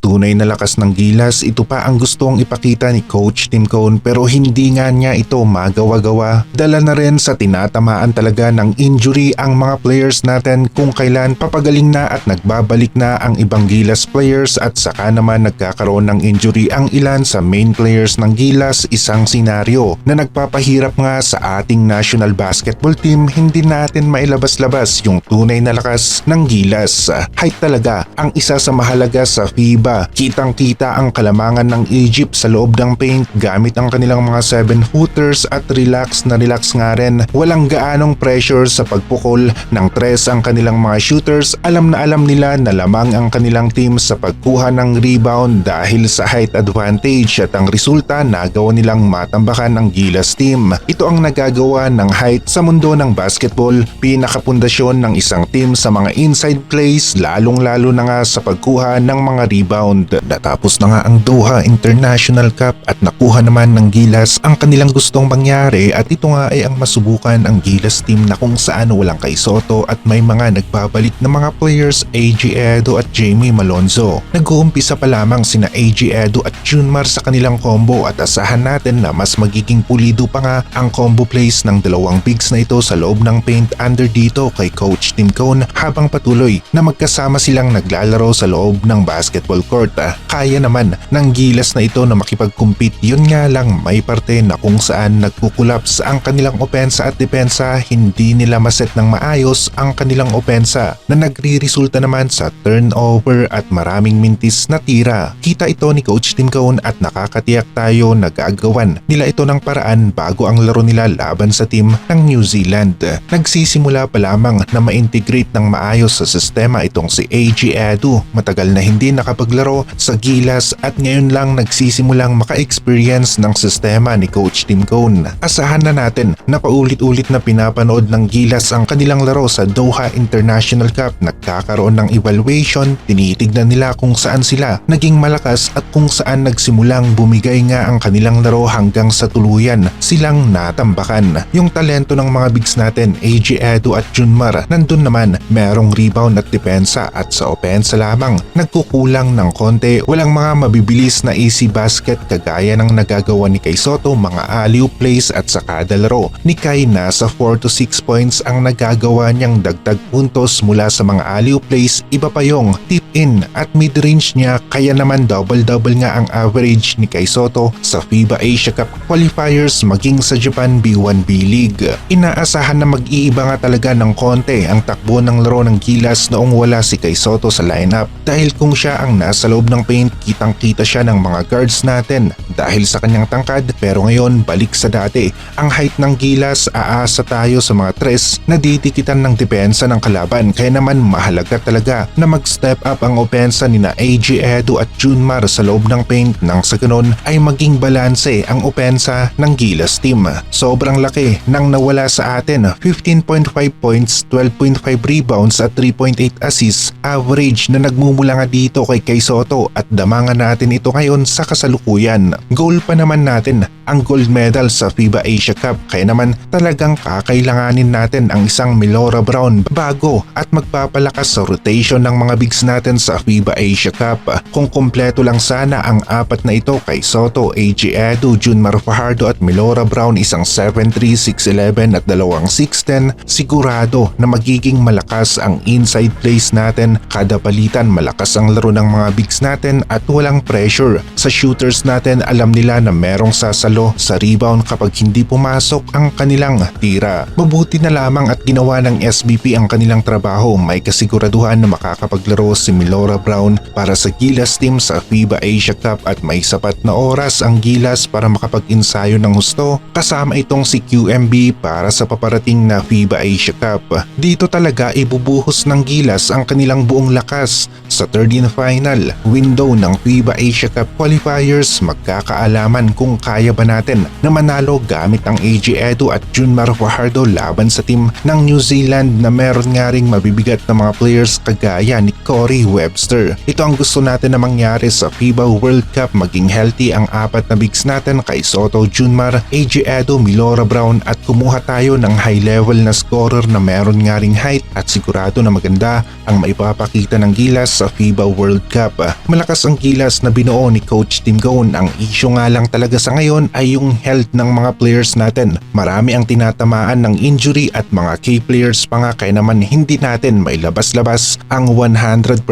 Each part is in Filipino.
Tunay na lakas ng Gilas, ito pa ang gustong ipakita ni Coach Tim Cone pero hindi nga niya ito magawa-gawa. Dala na rin sa tinatamaan talaga ng injury ang mga players natin kung kailan papagaling na at nagbabalik na ang ibang Gilas players at saka naman nagkakaroon ng injury ang ilan sa main players ng Gilas, isang senaryo na nagpapahirap nga sa ating national basketball team. Hindi natin mailabas-labas yung tunay na lakas ng Gilas. Height talaga ang isa sa mahalaga sa FIBA. Kitang-kita ang kalamangan ng Egypt sa loob ng paint gamit ang kanilang mga 7-footers at relax nga rin. Walang gaanong pressure sa pagpukol ng tres ang kanilang mga shooters. Alam na alam nila na lamang ang kanilang team sa pagkuha ng rebound dahil sa height advantage at ang resulta nagawa nilang matambakan ang Gilas team. Ito ang nagagawa ng height sa mundo ng basketball, pinakapundasyon ng isang team sa mga inside plays, lalong-lalo na nga sa pagkuha ng mga rebound. Natapos na nga ang Doha International Cup at nakuha naman ng Gilas ang kanilang gustong mangyari at ito nga ay ang masubukan ang Gilas team na kung saan walang kay Soto at may mga nagbabalik na mga players, AJ Edo at Jamie Malonzo. Nag-uumpisa pa lamang sina AJ Edo at Junmar sa kanilang combo at asahan natin na mas magiging pulido pa nga ang combo plays ng dalawang bigs na ito sa loob ng paint under dito kay Coach Tim Cone habang patuloy na magkasama silang naglalaro sa loob ng basketball court. Kaya naman ng Gilas na ito na makipag-compete, yun nga lang may parte na kung saan nagkukulaps ang kanilang opensa at depensa, hindi nila maset ng maayos ang kanilang opensa na nagre-resulta naman sa turnover at maraming mintis na tira. Kita ito ni Coach Tim Cone at nakakatiyak tayo na gagawan nila ito ng paraan bago ang laro nila laban sa team ng New Zealand. Nagsisimula pa lamang na ma-integrate ng maayos sa sistema itong si AJ Edu. Matagal na hindi nakapaglaro sa Gilas at ngayon lang nagsisimulang maka-experience ng sistema ni Coach Tim Cone. Asahan na natin na paulit-ulit na pinapanood ng Gilas ang kanilang laro sa Doha International Cup. Nagkakaroon ng evaluation, tinitignan nila kung saan sila naging malakas at kung saan nagsimulang bumigay nga ang kanilang laro hanggang sa tuluyan silang natambakan. Yung talento ng mga bigs natin, AJ Edu at Junmar, nandun naman, merong rebound at depensa at sa opensa lamang nagkukulang ng konti. Walang mga mabibilis na easy basket kagaya ng nagagawa ni Kai Soto, mga alley-oop plays at sa kada laro ni Kai nasa 4 to 6 points ang nagagawa niyang dagdag puntos mula sa mga alley-oop plays. Iba pa yung tip in at mid-range niya, kaya naman double-double nga ang average ni Kai Soto sa FIBA Asia Cup qualifiers maging sa Japan B1B League. Inaasahan na mag-iiba nga talaga ng konti ang takbo ng laro ng Gilas noong wala si Kai Soto sa lineup dahil kung siya ang nasa loob ng paint, kitang-kita siya ng mga guards natin dahil sa kanyang tangkad, pero ngayon balik sa dati. Ang height ng Gilas, aasa tayo sa mga tres na didikitan ng depensa ng kalaban, kaya naman mahalaga talaga na mag-step up ang opensa ni na AJ Edu at Junmar sa loob ng paint nang sa ganon ay maging balanse ang opensa ng Gilas team. Sobrang laki nang nawala sa atin, 15.5 points, 12.5 rebounds at 3.8 assists average na nagmumula nga dito kay Kai Soto at damangan natin ito ngayon sa kasalukuyan. Goal pa naman natin ang gold medal sa FIBA Asia Cup, kaya naman talagang kakailanganin natin ang isang Melora Brown bago at magpapalakas sa rotation ng mga bigs natin sa FIBA Asia Cup. Kung kompleto lang sana ang apat na ito, Kai Soto, AJ Edu, Junmar Fajardo at Melora Brown, isang 7'3", 6'11 at dalawang 6'10", sigurado na magiging malakas ang inside plays natin. Kada palitan malakas ang laro ng mga bigs natin at walang pressure. Sa shooters natin, alam nila na merong sasalo sa rebound kapag hindi pumasok ang kanilang tira. Mabuti na lamang at ginawa ng SBP ang kanilang trabaho. May kasiguraduhan na makakapaglaro si Melora Brown para sa Gilas team sa FIBA Asia Cup at may sapat na oras ang Gilas para makapag-ensayo ng husto kasama itong si QMB para sa paparating na FIBA Asia Cup. Dito talaga ibubuhos ng Gilas ang kanilang buong lakas. Sa third and final window ng FIBA Asia Cup qualifiers, kaalaman kung kaya ba natin na manalo gamit ang AJ Edo at Junmar Fajardo laban sa team ng New Zealand na meron nga ring mabibigat na mga players kagaya ni Corey Webster. Ito ang gusto natin na mangyari sa FIBA World Cup, maging healthy ang apat na bigs natin kay Soto, Junmar, AJ Edo, Milora Brown at kumuha tayo ng high level na scorer na meron nga ring height at sigurado na maganda ang maipapakita ng Gilas sa FIBA World Cup. Malakas ang Gilas na binuo ni Coach Tim Cone. Ang issue nga lang talaga sa ngayon ay yung health ng mga players natin. Marami ang tinatamaan ng injury at mga key players pa nga, kaya naman hindi natin mailabas-labas ang 100%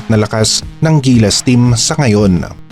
na lakas ng Gilas team sa ngayon.